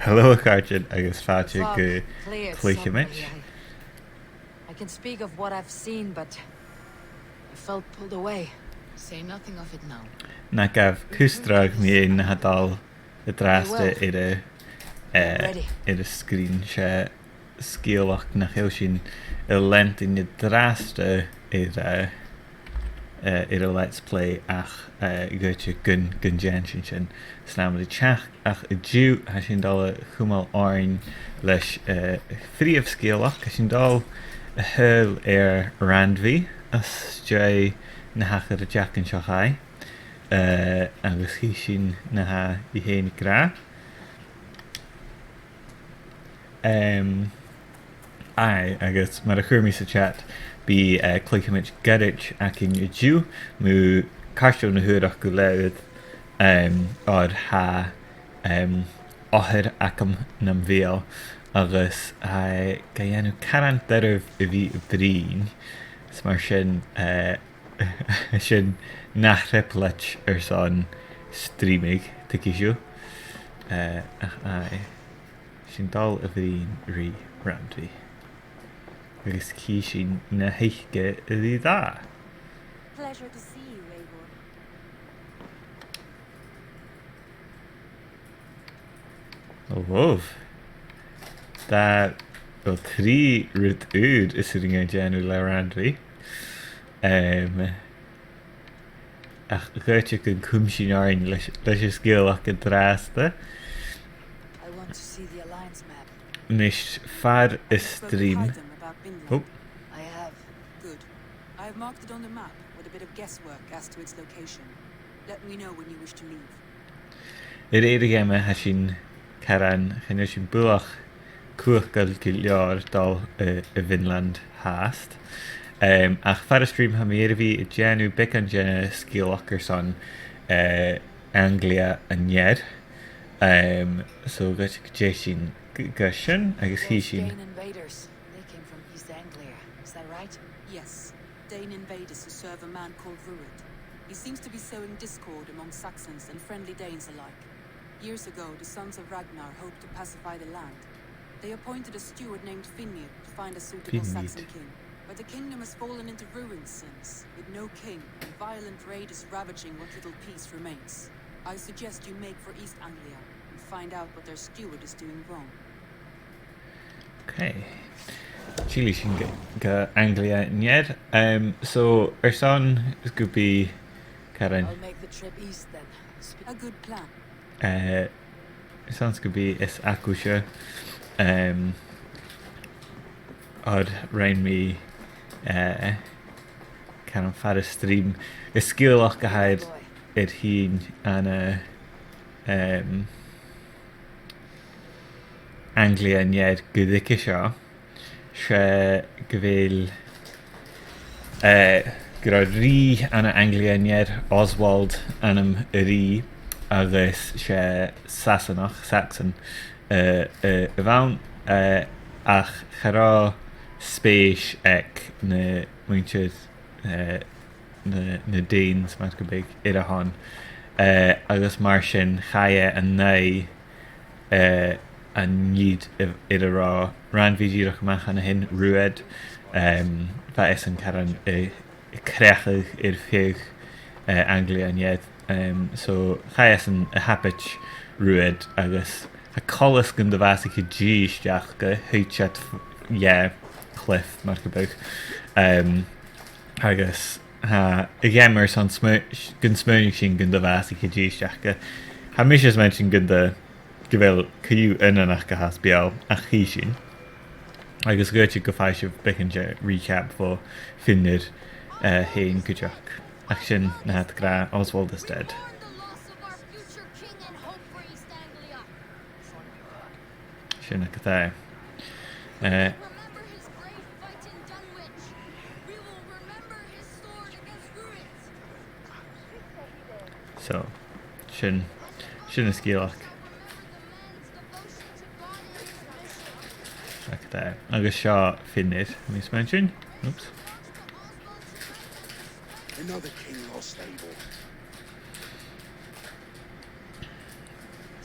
Hello Carjin agus fáte Fog go cleared Cluicheamaid. suddenly. I can speak of what I've seen, but I felt pulled away. Say nothing of it now. Na gaf cústrag mí na hadal y drasta Ready. i'r sgrin se sgiolach na chael sy'n y lent yn y drasta i'r Let's Play ach gwytio gyn jen sy'n snam y chach ach y diw ha sy'n dal y chwmal orin leis ffrif sgiolach ha sy'n dal y hyl randfi as jai na hachar y jack yn siochai agus hi sy'n na ha I hen gra agus mar a churmi sa chat bí Cluicheamaid Gàidhlig ac yn y diw mw carstio na hwyrach go lewyd o'r ha oher ac am nam fiel agus ga enw caran derf y fi y brin mar sy'n sy'n nachreplet son streamig ty gisio ach sy'n dal y brin ri rand fi agus ci sy'n na heichge ydi dda. Pleasure to see you, Eivor. O wof. Da o 3 ryd ywyd y sy'n yng Nghymru le rand fi. Ach gwaith yn cwmsi'n orin leis y sgil ac y drasta. I want to see the Alliance map. Nes far y stream. Oh. I have. Good. I have marked it on the map with a bit of guesswork as to its location. Let me know when you wish to leave. Yr eirig yma ha sy'n caran chynnu sy'n bwlach cwch gael gilior dal y Finland hast. Ach far y stream ha mi fi y genw becan genw sgilach yr son Anglia yn ier. So gwaith sy'n gysyn agus hi sy'n Dane invaders. They came from East Anglia. Is that right? Yes. Dane invaders who serve a man called Ruud. He seems to be sowing discord among Saxons and friendly Danes alike. Years ago, the sons of Ragnar hoped to pacify the land. They appointed a steward named Finir to find a suitable Saxon king. But the kingdom has fallen into ruins since, with no king and violent raiders ravaging what little peace remains. I suggest you make for East Anglia and find out what their steward is doing wrong. Okay. Chile sy'n Anglia yn ier. So, son is could be Karen. I'll make the trip east then. A good plan. Son's could be is acusha. Odd rain me can far a stream. Is skill och gehaid it heen an Anglia yn ier gydig isio. Se gyfeil gyda ri anna Anglia yn ier Oswald anam y ri agus se Saxon y fawn ach chara spéis ec na mwyntiad na Danes ma'n gybig i'r hon agus mar sy'n chaia yn neu a nid i'r rá ran fi ddíreach amach an hyn Ruud fa is an caran crechig i'r fiug Anglia yn ied so chai is an hapit Ruud agus a colas gyn dyfas i chi gíisteach go hwytiad cliff mar gybig agus ha y gemmer son gyn smyrnig sy'n gyn dyfas i chi gíisteach go ha misys men sy'n gyn dy gyfel cyw yn anach gahas biel ach chi sy'n agus gwyt i gyffais yw becyn recap fo ffynir hen gydioch ac sy'n na had gra Oswald is dead. Sy'n ac ythau. So, sy'n ysgilach. Ac there. Agus seo Finir, mis mention. Oops. Another king lost Eivor.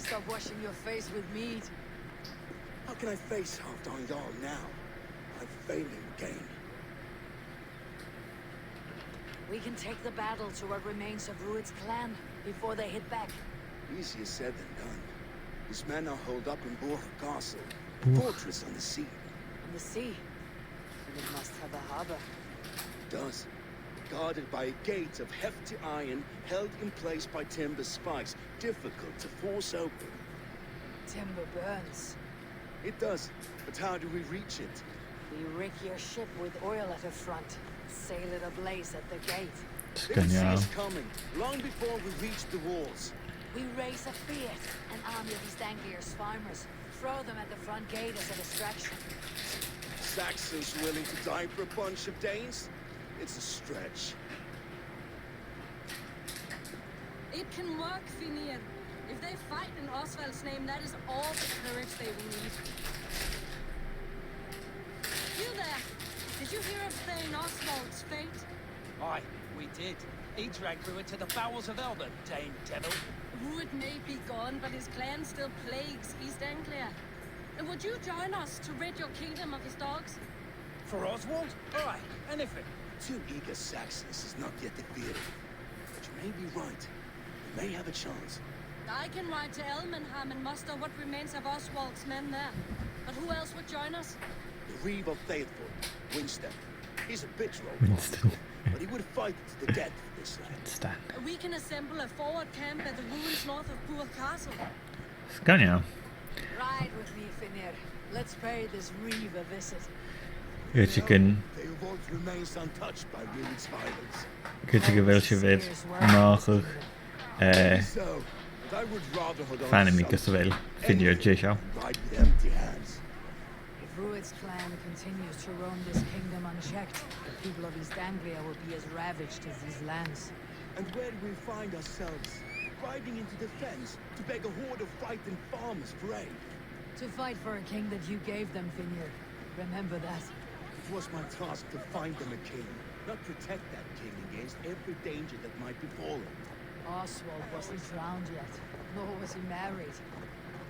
Stop washing your face with mead. How can I face Halfdan Jarl now? I'm failing game. We can take the battle to what remains of Rued's clan before they hit back. Easier said than done. His men are holed up in Borg Castle, a fortress on the sea. On the sea. And it must have a harbor. It does. Guarded by a gate of hefty iron, held in place by timber spikes, difficult to force open. Timber burns. It does, but how do we reach it? We rig your ship with oil at the front. Sail it ablaze at the gate. They will see Genial. us coming, long before we reach the walls. We raise a Pàirt, an army of East Anglia's farmers. Throw them at the front gate as a distraction. Saxons willing to die for a bunch of Danes? It's a stretch. It can work, Finir. If they fight in Oswald's name, that is all the courage they will need. You there! Did you hear of Thane Oswald's fate? Aye, we did. He dragged Rued to the bowels of Elben, Dane devil. Rued may be gone, but his clan still plagues East Anglia. And would you join us to rid your kingdom of his dogs? For Oswald? Aye, anything. 2 eager Saxons is not yet defeated. But you may be right. We may have a chance. I can ride to Elmenham and muster what remains of Oswald's men there. But who else would join us? The Reeve of Faithful, Winston. He's a bit Winston. but he would fight to the death for this land. Stan. We can assemble a forward camp at the ruins north of Pàirt Castle. Genial. Ride with me, Finir. Let's pay this Reeve a visit. Goed, je kan Theobald remains untouched by Rued's violence. wel je weet mogelijk So, but I would rather hold on fan to mi something gos wel vind je than jou. ride with empty hands. If Rued's clan continues to roam this kingdom unchecked, the people of East Anglia will be as ravaged as these lands. And where do we find ourselves? Riding into defense to beg a horde of frightened farmers for aid. To fight for a king that you gave them, Finir. Remember that. It was my task to find them a king, not protect that king against every danger that might befall him. Oswald wasn't drowned yet, nor was he married.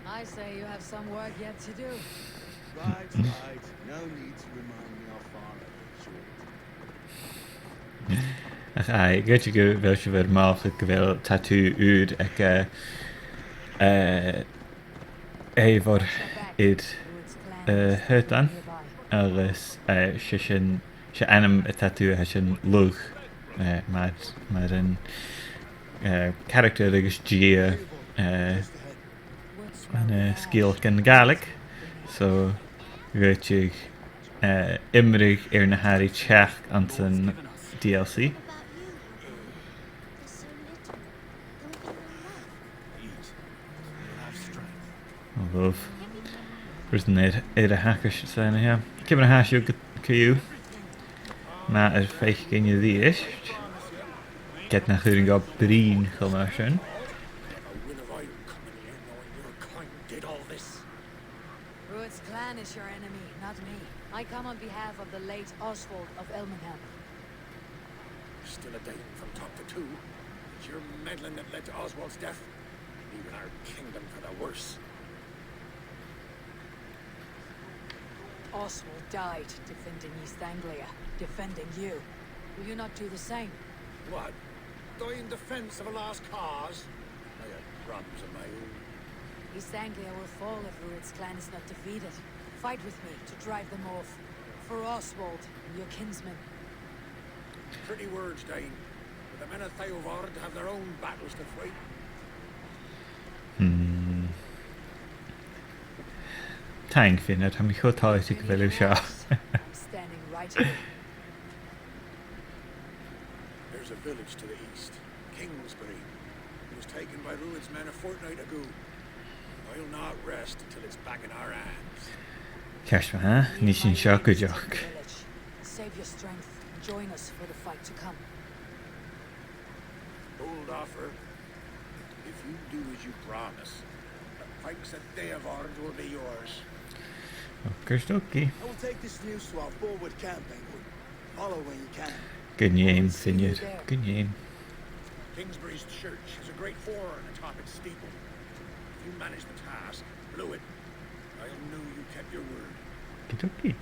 I say you have some work yet to do. Right, right. No need to remind me how far I've matured. Ach, goed, je wel je weer mogelijk wel tattoo uur ik voor het het dan alles je einem tattoo has een lug maar een character is Gia een skill kan Gaelic so goed je imrig na Harry check aan zijn DLC. Love. There's a hackers zijn hier. Ik heb een haasje ook maar er feest ken je die is. Ik heb natuurlijk op Breen gemaakt. A will of iron coming here knowing your kind did all this. Rued's clan is your enemy, not me. I come on behalf of the late Oswald of Elmenham. Still a Dane from top to two. It's your meddling that led to Oswald's death. Leaving our kingdom for the worse. Oswald died defending East Anglia, defending you. Will you not do the same? What? Die in defense of a lost cause? I had problems of my own. East Anglia will fall if Rued's clan is not defeated. Fight with me to drive them off. For Oswald and your kinsmen. Pretty words, Dane. But the men of Theobald have their own battles to fight. Thank you, Finnet. I'm goed thuis ik wel I'm eens standing right here. There's a village to the east, Kingsbury. It was taken by Rued's men a fortnight ago. I'll not rest until it's back in our hands. Kerst me, hè? Niet in shock, jock. Save your strength and join us for the fight to come. Bold offer. If you do as you promise, the pikes at Theobald will be yours. Okie. I will take this news to our forward camp, England. Follow when you can. Good name, Finnet. Good name. Kingsbury's church has a great horn atop its steeple. If you manage the task, blow it. I'll know you Okie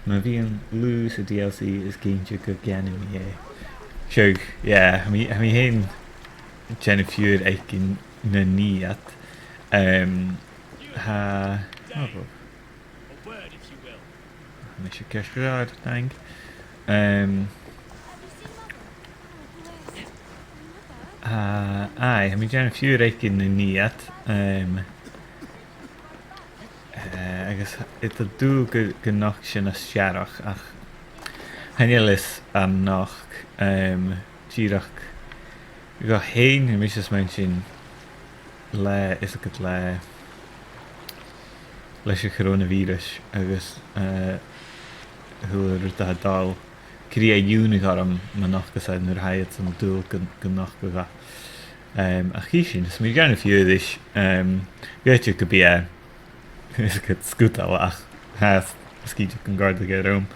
mae fi yn lose y DLC is geintio gyganimi e. Siog, yeah, mi hyn Jennifer eikin na ni at ha A word, if you will. mis je kerstraad denk ai mi Jennifer eikin na ni at agus it a dú gannach sin a searach ach hannelis an nach tíach go héin mis men sin le is go le leis a coronavirus agus thuair a dal crí a dúnig arm man nachgus nuair haiad an dúil gannach go bha a chi sin is mé gan fiúis goite go bí is go scútal ach has skíte an garda go rom